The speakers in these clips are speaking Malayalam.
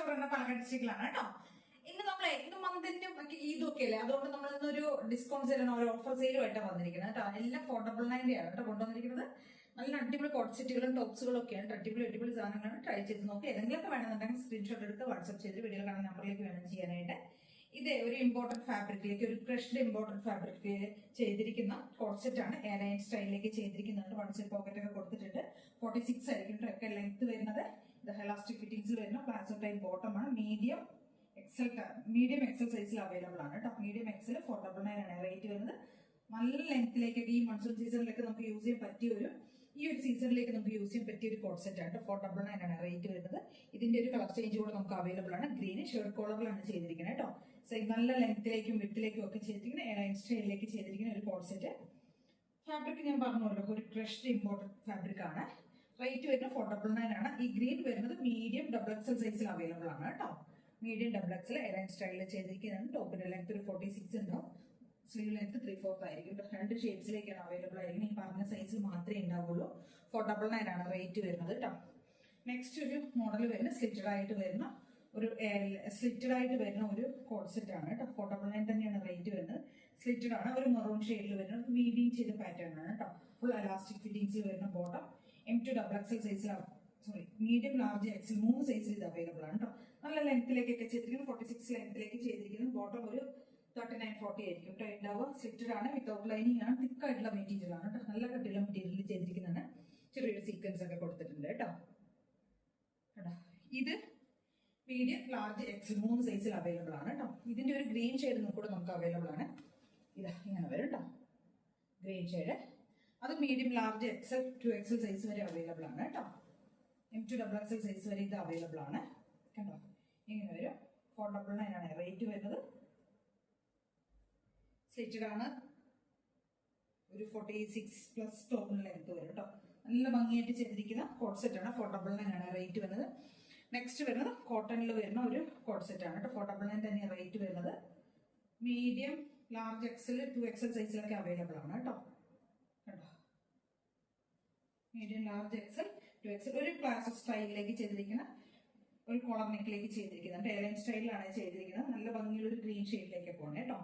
ഇഷ്ടപ്പെടുന്ന പലകടിച്ചികളാണ് കേട്ടോ. ഇന്ന് മന്തിന്റെ ഇതൊക്കെ അല്ലേ, അതുകൊണ്ട് നമ്മൾ ഇന്നൊരു ഡിസ്കൗണ്ട് സെയിലും ഒരു ഓഫർ സെയിലും ആയിട്ടാണ് വന്നിരിക്കുന്നത് കേട്ടോ. എല്ലാം 499 ആണ് കേട്ടോ കൊണ്ടുവന്നിരിക്കുന്നത്. നല്ല അടിപൊളി കോട്ട് സെറ്റുകളും ടോപ്സുകളും ഒക്കെയാണ്. അടിപൊളി സാധനങ്ങളാണ്. ട്രൈ ചെയ്ത് നോക്കി. ഏതെങ്കിലുമൊക്കെ വേണമെന്നുണ്ടെങ്കിൽ സ്ക്രീൻഷോട്ട് എടുത്ത് വാട്സ്ആപ്പ് ചെയ്ത് വീഡിയോ കാണുന്ന നമ്പറിലേക്ക് വേണം ചെയ്യാനായിട്ട്. ഇത് ഒരു ഇമ്പോർട്ടന്റ് ഫാബ്രിക്കിലേക്ക്, ഒരു ക്രഷ്ഡ് ഇമ്പോർട്ടന്റ് ഫാബ്രിക് ചെയ്തിരിക്കുന്ന കോട്ട് സെറ്റ് ആണ്. എയർലൈൻ സ്റ്റൈലിലേക്ക് ചെയ്തിരിക്കുന്നുണ്ട്. വൺ സൈഡ് പോക്കറ്റ് ഒക്കെ കൊടുത്തിട്ടുണ്ട്. 46 ആയിരിക്കും ട്രക്ക് ലെങ്ത് വരുന്നത്. ഇത് എലാസ്റ്റിക് ഫിറ്റിംഗ്സിൽ വരുന്ന പ്ലാസോ ടൈപ്പ് ബോട്ടം ആണ്. മീഡിയം എക്സൽ സൈസിൽ അവൈലബിൾ ആണ് കേട്ടോ. മീഡിയം എക്സൽ 499 ആണ് റേറ്റ് വരുന്നത്. നല്ല ലെങ്ത്തിലേക്കൊക്കെ ഈ മൺസൂൺ സീസണിലേക്ക് നമുക്ക് യൂസ് ചെയ്യാൻ പറ്റിയ ഈ ഒരു സീസണിലേക്ക് നമുക്ക് യൂസ് ചെയ്യാൻ പറ്റിയ ഒരു കോട്ട് സെറ്റ് ആണ്. 499 ആണ് റേറ്റ് വരുന്നത്. ഇതിന്റെ ഒരു കളർ ചേഞ്ച് കൂടെ നമുക്ക് അവൈലബിൾ ആണ്. ഗ്രീൻ ഷർട്ട് കോളറിലാണ് ചെയ്തിരിക്കുന്നത് കേട്ടോ. നല്ല ലെങ്ത്തിലേക്കും വിട്ടിലേക്കും ഒക്കെ ചെയ്തിരിക്കുന്ന എയർലൈൻ സ്റ്റൈലിലേക്ക് ചെയ്തിരിക്കുന്ന ഒരു കോട്ട് സെറ്റ്. ഫാബ്രിക് ഞാൻ പറഞ്ഞല്ലോ, ഒരു ക്രഷ്ഡ് ഇമ്പോർട്ടന്റ് ഫാബ്രിക് ആണ്. റേറ്റ് വരുന്നത് 499 ആണ്. ഈ ഗ്രീൻ വരുന്നത് മീഡിയം ഡബിൾ എക്സൽ സൈസിൽ അവൈലബിൾ ആണ് കേട്ടോ. മീഡിയം ഡബിൾ എക്സൽ എയർലൈൻ സ്റ്റൈലിൽ ചെയ്തിരിക്കുന്നതാണ്. ടോപ്പിന്റെ ലെങ്ത് ഒരു 46 ഉണ്ടാവും. സ്ലീവ് ലെങ്ത് 3/4 ആയിരിക്കും. 2 ഷേപ്സിലേക്കാണ് അവൈലബിൾ ആയിരിക്കും. ഈ പറഞ്ഞ സൈസിൽ മാത്രമേ ഉണ്ടാവുള്ളൂ. 499 ആണ് റേറ്റ് വരുന്നത് കേട്ടോ. നെക്സ്റ്റ് ഒരു മോഡൽ വരുന്ന സ്ലിറ്റഡ് ആയിട്ട് വരുന്ന ഒരു കോട്ട് സെറ്റ് ആണ് കേട്ടോ. 499 തന്നെയാണ് റേറ്റ് വരുന്നത്. സ്ലിറ്റഡ് ആണ്. ഒരു മെറൂൺ ഷെയ്ഡിൽ വരുന്ന വീവിംഗ് ചെയ്ത പാറ്റേൺ ആണ് കേട്ടോ. ഫുൾ എലാസ്റ്റിക് ഫിറ്റിംഗ്സിൽ വരുന്ന ബോട്ടം. M2 ഡബിൾ എക്സൽ സൈസിലാണ്, മീഡിയം ലാർജ് എക്സൽ 3 സൈസിൽ ഇത് അവൈലബിൾ ആണ് കേട്ടോ. നല്ല ലെങ്ത്തിലേക്കൊക്കെ ചെയ്തിരിക്കുന്നത്. 46 ലെങ്ത്തിലേക്ക് ചെയ്തിരിക്കുന്നത്. ബോട്ടം ഒരു 39-40 ആയിരിക്കും കേട്ടോ ഉണ്ടാവുക. സ്ലിറ്റഡ് ആണ്. വിത്തൗട്ട് ലൈനിങ് ആണ്. തിക്കായിട്ടുള്ള മെറ്റീരിയൽ ആണ് കേട്ടോ. നല്ല കട്ടിയുള്ള മെറ്റീരിയൽ ചെയ്തിരിക്കുന്നതാണ്. ചെറിയൊരു സീക്വൻസ് ഒക്കെ കൊടുത്തിട്ടുണ്ട് കേട്ടോ. ഇത് മീഡിയം ലാർജ് എക്സൽ 3 സൈസിൽ അവൈലബിൾ ആണ് കേട്ടോ. ഇതിന്റെ ഒരു ഗ്രീൻ ഷെയ്ഡ് കൂടെ നമുക്ക് അവൈലബിൾ ആണ്. ഇതാ ഇങ്ങനെ വരും കേട്ടോ. ഗ്രീൻ ഷെയ്ഡ് അത് medium large XL 2XL size വരെ അവൈലബിൾ ആണ് കേട്ടോ. M2 ഡബിൾ എക്സൽ സൈസ് വരെ ഇത് അവൈലബിൾ ആണ് കണ്ടോ. ഇങ്ങനെ വരും. 499 ആണ് റേറ്റ് വരുന്നത്. സ്ലിറ്റഡ് ആണ്. ഒരു 46+ ടോപ്പിന് ലെങ്ത് വരും കേട്ടോ. നല്ല ഭംഗിയായിട്ട് ചെയ്തിരിക്കുന്ന കോട്ട് സെറ്റ് ആണ്. 499 ആണ് റേറ്റ് വരുന്നത്. നെക്സ്റ്റ് വരുന്നത് കോട്ടണിൽ വരുന്ന ഒരു കോട്ട് സെറ്റ് ആണ് കേട്ടോ. 499 തന്നെയാണ് റേറ്റ് വരുന്നത്. മീഡിയം ലാർജ് എക്സൽ 2XL സൈസിലൊക്കെ അവൈലബിൾ ആണ് കേട്ടോ. കണ്ടോ. മീഡിയം ലാർജ് എക്സൽ 2XL ഒരു പ്ലാസോ സ്റ്റൈലിലേക്ക് ചെയ്തിരിക്കുന്ന ഒരു കോളർ നെക്കിലേക്ക് ചെയ്തിരിക്കുന്നുണ്ട്. എയർലൈൻ സ്റ്റൈലിലാണ് ചെയ്തിരിക്കുന്നത്. നല്ല ഭംഗിയുള്ള ഒരു ഗ്രീൻ ഷെയ്ഡിലേക്ക് പോകണേ കേട്ടോ.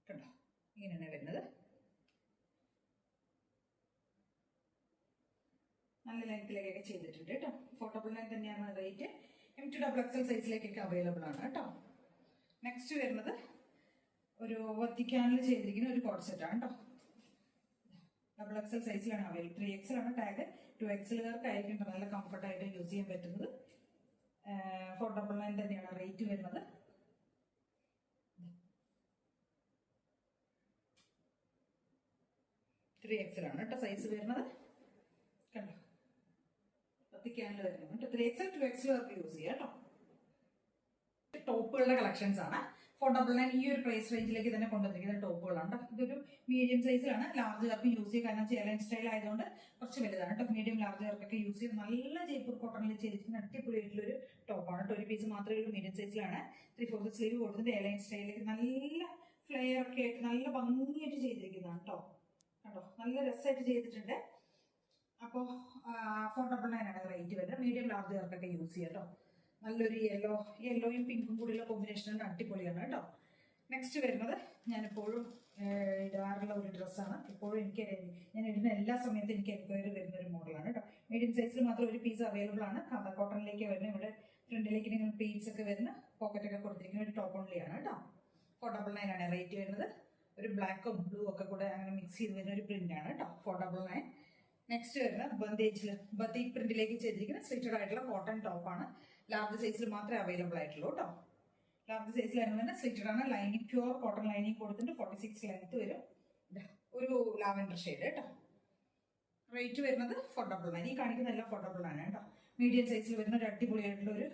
കണ്ടോ ഇങ്ങനെയാണ് വരുന്നത്. നല്ല ലെങ്ത്തിലേക്കൊക്കെ ചെയ്തിട്ടുണ്ട് കേട്ടോ. 499 തന്നെയാണ് റേറ്റ്. M2 ഡബിൾ എക്സൽ സൈസിലേക്കൊക്കെ അവൈലബിൾ ആണ് കേട്ടോ. നെക്സ്റ്റ് വരുന്നത് ഒരു വത്തിക്കാനിൽ ചെയ്തിരിക്കുന്ന ഒരു കോട്ട് സെറ്റ് ആണ് കേട്ടോ. ഡബിൾ എക്സൽ സൈസിലാണ് അവൈലബിൾ. 3XL ആണ് ടാഗ്. 2XLകാർക്കായിരിക്കും നല്ല കംഫർട്ടായിട്ട് യൂസ് ചെയ്യാൻ പറ്റുന്നത്. 499 തന്നെയാണ് റേറ്റ് വരുന്നത്. 3XL ആണ് കേട്ടോ സൈസ് വരുന്നത്. കണ്ടോ വത്തിക്കാനിൽ വരുന്നത് 3XL 2XL യൂസ് ചെയ്യാം കേട്ടോ. ടോപ്പുകളുടെ കളക്ഷൻസ് ആണ്. 499 ഈ ഒരു പ്രൈസ് റേഞ്ചിലേക്ക് തന്നെ കൊണ്ടുവന്നിരിക്കുന്ന ടോപ്പുകളാണ്. ഇതൊരു മീഡിയം സൈസിലാണ്. ലാർജുകാർക്ക് യൂസ് ചെയ്യാൻ, കാരണം എയർലൈൻ സ്റ്റൈൽ ആയതുകൊണ്ട് കുറച്ച് വലുതാണ് കേട്ടോ. മീഡിയം ലാർജുകാർക്കൊക്കെ യൂസ് ചെയ്ത് നല്ല ജയ്പൂർ കോട്ടണിൽ ചെയ്തിരിക്കുന്ന അടിപൊളിയായിട്ടുള്ള ഒരു ടോപ്പാണ് കേട്ടോ. ഒരു പീസ് മാത്രമേ ഉള്ളൂ. മീഡിയം സൈസിലാണ്. 3/4 സ്ലീവ് കൊടുത്തിട്ട് എയർലൈൻ സ്റ്റൈലിലേക്ക് നല്ല ഫ്ലെയർ ഒക്കെ ആയിട്ട് നല്ല ഭംഗിയായിട്ട് ചെയ്തിരിക്കുന്നതാണ് കേട്ടോ. കണ്ടോ നല്ല രസമായിട്ട് ചെയ്തിട്ടുണ്ട്. അപ്പോൾ 499 ആണ് റേറ്റ് വരുന്നത്. മീഡിയം ലാർജുകാർക്കൊക്കെ യൂസ് ചെയ്യാം കേട്ടോ. നല്ലൊരു യെല്ലോയും പിങ്കും കൂടിയുള്ള കോമ്പിനേഷനാണ്. അടിപൊളിയാണ് കേട്ടോ. നെക്സ്റ്റ് വരുന്നത് ഞാനെപ്പോഴും ഇടാറുള്ള ഒരു ഡ്രസ്സാണ്. എപ്പോഴും ഞാൻ ഇടുന്ന എല്ലാ സമയത്തും എനിക്ക് എൻക്വയറി വരുന്ന ഒരു മോഡലാണ് കേട്ടോ. മീഡിയം സൈസിൽ മാത്രം ഒരു പീസ് അവൈലബിൾ ആണ്. കാന്ത കോട്ടണിലേക്ക് വരുന്നത്. ഇവിടെ ഫ്രണ്ടിലേക്ക് ഇങ്ങനെ പ്ലീറ്റ്സ് ഒക്കെ വരുന്ന പോക്കറ്റൊക്കെ കൊടുത്തിരിക്കുന്ന ഒരു ടോപ്പ് ഓൺലിയാണ് കേട്ടോ. 499 ആണ് റേറ്റ് വരുന്നത്. ഒരു ബ്ലാക്കും ബ്ലൂ ഒക്കെ കൂടെ അങ്ങനെ മിക്സ് ചെയ്ത് വരുന്ന ഒരു പ്രിന്റ് ആണ് കേട്ടോ. 499. നെക്സ്റ്റ് വരുന്ന ബന്ദേജ് പ്രിന്റിലേക്ക് ചെയ്തിരിക്കുന്ന സ്ലിറ്റഡ് ആയിട്ടുള്ള കോട്ടൺ ടോപ്പാണ്. ലാർജ് സൈസിൽ മാത്രമേ അവൈലബിൾ ആയിട്ടുള്ളൂ കേട്ടോ. ലാർജ് സൈസിലായിരുന്നു സ്ലിറ്റഡ് ആണ്. ലൈനിങ് പ്യുവർ കോട്ടൺ ലൈനിങ് കൊടുത്തിട്ട് 46 ലെങ്ത് വരും. ഒരു ലാവൻഡർ ഷെയ്ഡ് കേട്ടോ. റേറ്റ് വരുന്നത് 499. ഈ കാണിക്കുന്ന എല്ലാം 499 കേട്ടോ. മീഡിയം സൈസിൽ വരുന്ന ഒരു അടിപൊളിയായിട്ടുള്ള ഒരു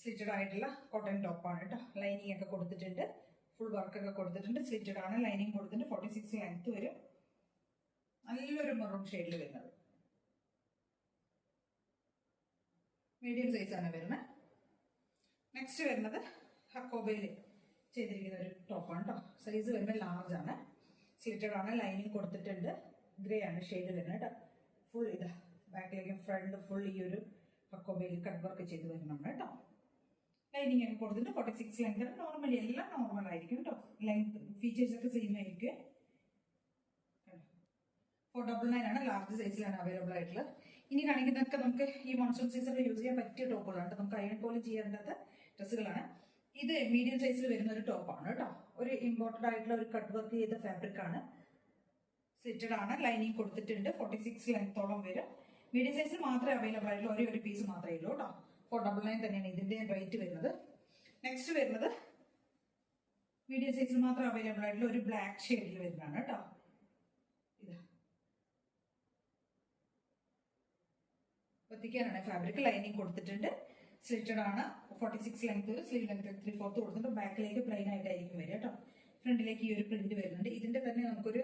സ്ലിറ്റഡ് ആയിട്ടുള്ള കോട്ടൺ ടോപ്പാണ് കേട്ടോ. ലൈനിങ് ഒക്കെ കൊടുത്തിട്ടുണ്ട്. ഫുൾ വർക്കൊക്കെ കൊടുത്തിട്ടുണ്ട്. സ്ലിറ്റഡ് ആണ്. ലൈനിങ് കൊടുത്തിട്ട് 46 ലെങ്ത് വരും. നല്ലൊരു മെറൂൺ ഷെയ്ഡിൽ വരുന്നത്. മീഡിയം സൈസാണ് വരുന്നത്. നെക്സ്റ്റ് വരുന്നത് ഹക്കോബയിൽ ചെയ്തിരിക്കുന്ന ഒരു ടോപ്പാണ് കേട്ടോ. സൈസ് വരുമ്പോൾ ലാർജ് ആണ്. സ്ലിറ്റഡ് ആണ്. ലൈനിങ് കൊടുത്തിട്ടുണ്ട്. ഗ്രേ ആണ് ഷെയ്ഡ് വരുന്നത് കേട്ടോ. ഫുൾ ഇതാ ബാക്കിലേക്ക് ഫ്രണ്ട് ഫുൾ ഈ ഒരു ഹക്കോബയിൽ കട്ട് വർക്ക് ചെയ്ത് വരുന്നതാണ് കേട്ടോ. ലൈനിങ് ഒക്കെ കൊടുത്തിട്ട് 46 ലെങ്ത്. നോർമലി എല്ലാം നോർമൽ ആയിരിക്കും കേട്ടോ. ലെങ്ത് ഫീച്ചേഴ്സ് ഒക്കെ സെയിം ആയിരിക്കും. 499 ആണ്, ലാർജ് സൈസിലാണ് അവൈലബിൾ ആയിട്ടുള്ളത്. ഇനി കാണിക്കുന്നതൊക്കെ നമുക്ക് ഈ മോൺസൂൺ സീസണിൽ യൂസ് ചെയ്യാൻ പറ്റിയ ടോപ്പുകളാണ്. നമുക്ക് അയൺ പോലും ചെയ്യേണ്ടാത്ത ഡ്രസ്സുകളാണ്. ഇത് മീഡിയം സൈസിൽ വരുന്ന ഒരു ടോപ്പാണ് കേട്ടോ. ഒരു ഇമ്പോർട്ടഡ് ആയിട്ടുള്ള ഒരു കട്ട് വർക്ക് ചെയ്ത ഫാബ്രിക് ആണ്. സ്ലിറ്റഡ് ആണ്, ലൈനിങ് കൊടുത്തിട്ടുണ്ട്. 46 ലെങ്ത്തോളം വരും. മീഡിയം സൈസിൽ മാത്രമേ അവൈലബിൾ ആയിട്ടുള്ളൂ. ഒരു പീസ് മാത്രമേ ഉള്ളൂ കേട്ടോ. 499 തന്നെയാണ് ഇതിന്റെ റേറ്റ് വരുന്നത്. നെക്സ്റ്റ് വരുന്നത് മീഡിയം സൈസിൽ മാത്രം അവൈലബിൾ ആയിട്ടുള്ള ഒരു ബ്ലാക്ക് ഷെയ്ഡിൽ വരുന്നതാണ് കേട്ടോ. ഇതാ ഒത്തിക്കാനാണ് ഫാബ്രിക്. ലൈനിങ് കൊടുത്തിട്ടുണ്ട്. സ്ലിറ്റഡ് ആണ്. 46 ലെങ്ത്, സ്ലീവ് ലെങ്ത് 3/4 കൊടുത്തിട്ട് ബാക്കിലേക്ക് പ്ലെയിൻ ആയിട്ടായിരിക്കും വരിക കേട്ടോ. ഫ്രണ്ടിലേക്ക് ഈ ഒരു പ്രിന്റ് വരുന്നുണ്ട്. ഇതിന്റെ തന്നെ നമുക്കൊരു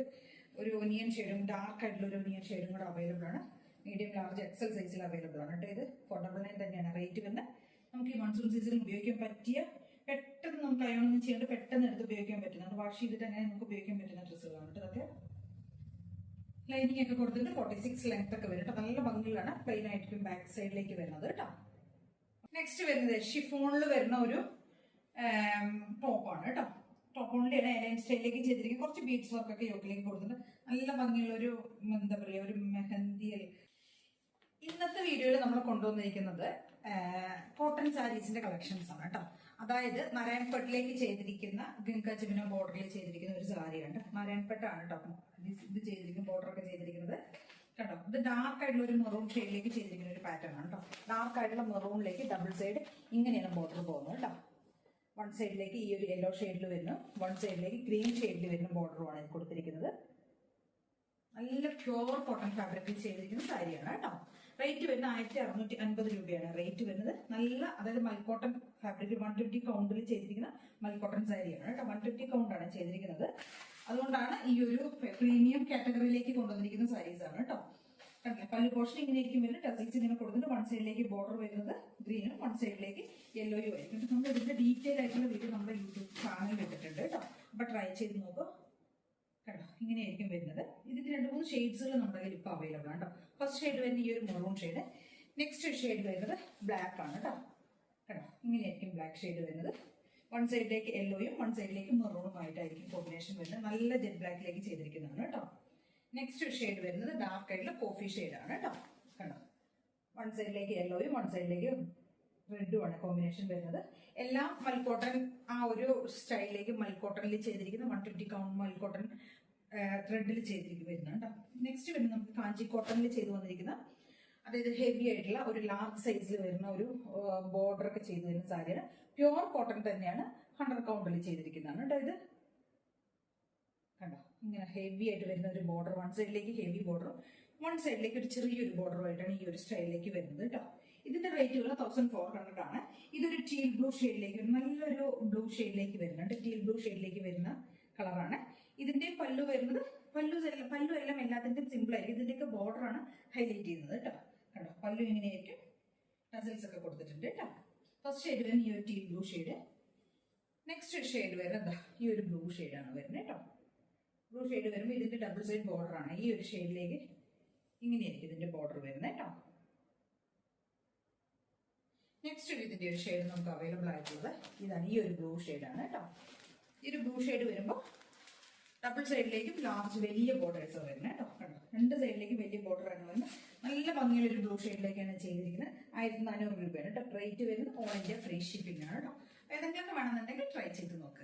ഒനിയൻ ഷെയ്ഡും ഡാർക്ക് ആയിട്ടുള്ള ഒരു ഒനിയൻ ഷെയ്ഡും കൂടെ അവൈലബിൾ ആണ്. മീഡിയം ലാർജ് എക്സൽ സൈസിൽ അവൈലബിൾ ആണ് കേട്ടോ. ഇത് 499 തന്നെയാണ് റേറ്റ് വരുന്നത്. നമുക്ക് ഈ മൺസൂൺ സീസണിൽ ഉപയോഗിക്കാൻ പറ്റിയ, പെട്ടെന്ന് നമുക്ക് അയോണൊന്നും ചെയ്യാണ്ട് പെട്ടെന്ന് എടുത്ത് ഉപയോഗിക്കാൻ പറ്റുന്നത്, വാഷ് ചെയ്തിട്ട് അങ്ങനെ നമുക്ക് ഉപയോഗിക്കാൻ പറ്റുന്ന ഡ്രസ്സുകളാണ് കേട്ടോ ഇതൊക്കെ. ലൈനിങ് ഒക്കെ കൊടുത്തിട്ട് 46 ലെങ്ത് ഒക്കെ വരും കേട്ടോ. നല്ല ഭംഗിയിലാണ്. പ്ലെയിൻ ആയിരിക്കും ബാക്ക് സൈഡിലേക്ക് വരുന്നത് കേട്ടോ. നെക്സ്റ്റ് വരുന്നത് ഷിഫോണിൽ വരുന്ന ഒരു ടോപ്പാണ് കേട്ടോ. ടോപ്പ് ഓൺലിയാണ് എലൈൻ സ്റ്റൈലിലേക്ക് ചെയ്തിരിക്കുന്നത്. കുറച്ച് ബീഡ്സ് വർക്ക് ഒക്കെ യോക്കിലേക്ക് കൊടുത്തിട്ട് നല്ല ഭംഗിയുള്ള ഒരു എന്താ പറയുക, ഒരു മെഹന്തിയൽ. ഇന്നത്തെ വീഡിയോയിൽ നമ്മൾ കൊണ്ടുവന്നിരിക്കുന്നത് കോട്ടൺ സാരീസിന്റെ കളക്ഷൻസ് ആണ് കേട്ടോ. അതായത് നാരായൺപേട്ടിലേക്ക് ചെയ്തിരിക്കുന്ന ഗംഗ ജമുന ബോർഡറിൽ ചെയ്തിരിക്കുന്ന ഒരു സാരിയാണ്. നാരായൺപേട്ടാണ് കേട്ടോ ഇത് ചെയ്തിരിക്കുന്ന, ബോർഡർ ഒക്കെ ചെയ്തിരിക്കുന്നത് കേട്ടോ. ഇത് ഡാർക്ക് ആയിട്ടുള്ള ഒരു മെറൂൺ ഷെയ്ഡിലേക്ക് ചെയ്തിരിക്കുന്ന ഒരു പാറ്റേൺ ആണ് കേട്ടോ. ഡാർക്ക് ആയിട്ടുള്ള മെറൂണിലേക്ക് ഡബിൾ സൈഡ് ഇങ്ങനെയാണ് ബോർഡർ പോകുന്നത് കേട്ടോ. വൺ സൈഡിലേക്ക് ഈ ഒരു യെല്ലോ ഷെയ്ഡിൽ വരുന്നു, വൺ സൈഡിലേക്ക് ഗ്രീൻ ഷെയ്ഡിൽ വരുന്ന ബോർഡറുമാണ് ഇത് കൊടുത്തിരിക്കുന്നത്. നല്ല പ്യുവർ കോട്ടൺ ഫാബ്രിക്കിൽ ചെയ്തിരിക്കുന്ന സാരിയാണ് കേട്ടോ. റേറ്റ് വരുന്നത് 1650 രൂപയാണ് റേറ്റ് വരുന്നത്. നല്ല, അതായത് മൽക്കോട്ടൺ ഫാബ്രിക്കിൽ 150 കൗണ്ടിൽ ചെയ്തിരിക്കുന്ന മൽക്കോട്ടൺ സാരിയാണ് കേട്ടോ. 150 കൗണ്ടാണ് ചെയ്തിരിക്കുന്നത്. അതുകൊണ്ടാണ് ഈ ഒരു പ്രീമിയം കാറ്റഗറിയിലേക്ക് കൊണ്ടുവന്നിരിക്കുന്ന സാരീസ് ആണ് കേട്ടോ. പല്ലു പോർഷൻ ഇങ്ങനെ ആയിരിക്കും വരുന്നത്. ടസിൽസ് ഇങ്ങനെ കൊടുത്തിട്ട് വൺ സൈഡിലേക്ക് ബോർഡർ വരുന്നത് ഗ്രീനും വൺ സൈഡിലേക്ക് യെല്ലോയും ആയിരിക്കും. നമ്മൾ ഇതിന്റെ ഡീറ്റെയിൽ ആയിട്ടുള്ള വീഡിയോ നമ്മുടെ യൂട്യൂബ് ചാനലിൽ ഇട്ടിട്ടുണ്ട് കേട്ടോ. അപ്പൊ ട്രൈ ചെയ്ത് നോക്കുക കേട്ടോ. ഇങ്ങനെയായിരിക്കും വരുന്നത്. ഇതിന്റെ 2-3 ഷെയ്ഡ്സുകൾ നമ്മുടെ കയ്യിൽ ഇപ്പോൾ അവൈലബിൾ ആണ് കേട്ടോ. ഫസ്റ്റ് ഷെയ്ഡ് വരുന്ന ഈ ഒരു മെറൂൺ ഷെയ്ഡ്. നെക്സ്റ്റ് ഷെയ്ഡ് വരുന്നത് ബ്ലാക്ക് ആണ് കേട്ടോ. കേട്ടോ ഇങ്ങനെയായിരിക്കും ബ്ലാക്ക് ഷെയ്ഡ് വരുന്നത്. വൺ സൈഡിലേക്ക് യെല്ലോയും വൺ സൈഡിലേക്ക് മെറൂണും ആയിട്ടായിരിക്കും കോമ്പിനേഷൻ വരുന്നത്. നല്ല ജെറ്റ് ബ്ലാക്കിലേക്ക് ചെയ്തിരിക്കുന്നതാണ് കേട്ടോ. നെക്സ്റ്റ് ഷെയ്ഡ് വരുന്നത് ഡാർക്ക് ആയിട്ടുള്ള കോഫി ഷെയ്ഡാണ് കേട്ടോ. കണ്ടോ, വൺ സൈഡിലേക്ക് യെല്ലോയും വൺ സൈഡിലേക്ക് റെഡും ആണ് കോമ്പിനേഷൻ വരുന്നത്. എല്ലാം മൽക്കോട്ടൺ ആ ഒരു സ്റ്റൈലിലേക്ക് മൽക്കോട്ടണിൽ ചെയ്തിരിക്കുന്ന 150 കൗണ്ട് മൽക്കോട്ടൺ ത്രെഡിൽ ചെയ്തിരിക്കും വരുന്നത് കേട്ടോ. നെക്സ്റ്റ് വരുന്നത് നമുക്ക് കാഞ്ചി കോട്ടണിൽ ചെയ്തു വന്നിരിക്കുന്ന, അതായത് ഹെവി ആയിട്ടുള്ള ഒരു ലാർജ് സൈസിൽ വരുന്ന ഒരു ബോർഡർ ഒക്കെ ചെയ്തു വരുന്ന സാരിയാണ്. പ്യുവർ കോട്ടൺ തന്നെയാണ്. 100 കൗണ്ടിൽ ചെയ്തിരിക്കുന്നതാണ് കേട്ടോ. ഇത് കണ്ടോ, ഇങ്ങനെ ഹെവി ആയിട്ട് വരുന്ന ഒരു ബോർഡർ, വൺ സൈഡിലേക്ക് ഹെവി ബോർഡറും വൺ സൈഡിലേക്ക് ഒരു ചെറിയൊരു ബോർഡറുമായിട്ടാണ് ഈ ഒരു സ്റ്റൈലിലേക്ക് വരുന്നത് കേട്ടോ. ഇതിന്റെ റേറ്റുകൾ 1400 ആണ്. ഇതൊരു ടീൽ ബ്ലൂ ഷെയ്ഡിലേക്ക്, നല്ലൊരു ബ്ലൂ ഷെയ്ഡിലേക്ക് വരുന്നുണ്ട്. ടീൽ ബ്ലൂ ഷെയ്ഡിലേക്ക് വരുന്ന കളറാണ്. ഇതിന്റെ പല്ലു വരുന്നത്, പല്ലു എല്ലാം എല്ലാത്തിന്റെയും സിമ്പിൾ ആയിരിക്കും. ഇതിന്റെയൊക്കെ ബോർഡറാണ് ഹൈലൈറ്റ് ചെയ്യുന്നത് കേട്ടോ. കണ്ടോ, പല്ലു ഇങ്ങനെയായിരിക്കും. ടസൽസ് ഒക്കെ കൊടുത്തിട്ടുണ്ട് കേട്ടോ. ഫസ്റ്റ് ഷെയ്ഡ് വരുന്ന ഈ ഒരു teal blue shade. Next shade വരുന്നത് ഈ ഒരു ബ്ലൂ ഷെയ്ഡാണ് വരുന്നത് കേട്ടോ. ബ്ലൂ ഷെയ്ഡ് വരുമ്പോൾ ഇതിന്റെ ഡബിൾ സൈഡ് ബോർഡറാണ്. ഈ ഒരു ഷെയ്ഡിലേക്ക് ഇങ്ങനെയായിരിക്കും ഇതിന്റെ ബോർഡർ വരുന്നത് കേട്ടോ. നെക്സ്റ്റ് ഇതിന്റെ ഒരു ഷെയ്ഡ് നമുക്ക് അവൈലബിൾ ആയിട്ടുള്ളത് ഇതാണ്. ഈ ഒരു ബ്ലൂ ഷെയ്ഡാണ് കേട്ടോ. ഈ ഒരു ബ്ലൂ ഷെയ്ഡ് വരുമ്പോൾ ഡബിൾ സൈഡിലേക്കും ലാർജ് വലിയ ബോർഡേഴ്സ് വരുന്നത് കേട്ടോ. കണ്ടോ, രണ്ട് സൈഡിലേക്ക് വലിയ ബോർഡറാണ് വരുന്നത്. നല്ല ഭംഗിയുള്ള ഒരു ബ്ലൂ ഷെയ്ഡിലേക്കാണ് ചെയ്തിരിക്കുന്നത്. 1400 രൂപയാണ് കേട്ടോ റേറ്റ് വരുന്നത്. ഓൾ ഇന്ത്യ ഫ്രീ ഷിപ്പിംഗ് ആണ് കേട്ടോ. ഏതെങ്കിലും വേണമെന്നുണ്ടെങ്കിൽ ട്രൈ ചെയ്ത് നോക്കാം.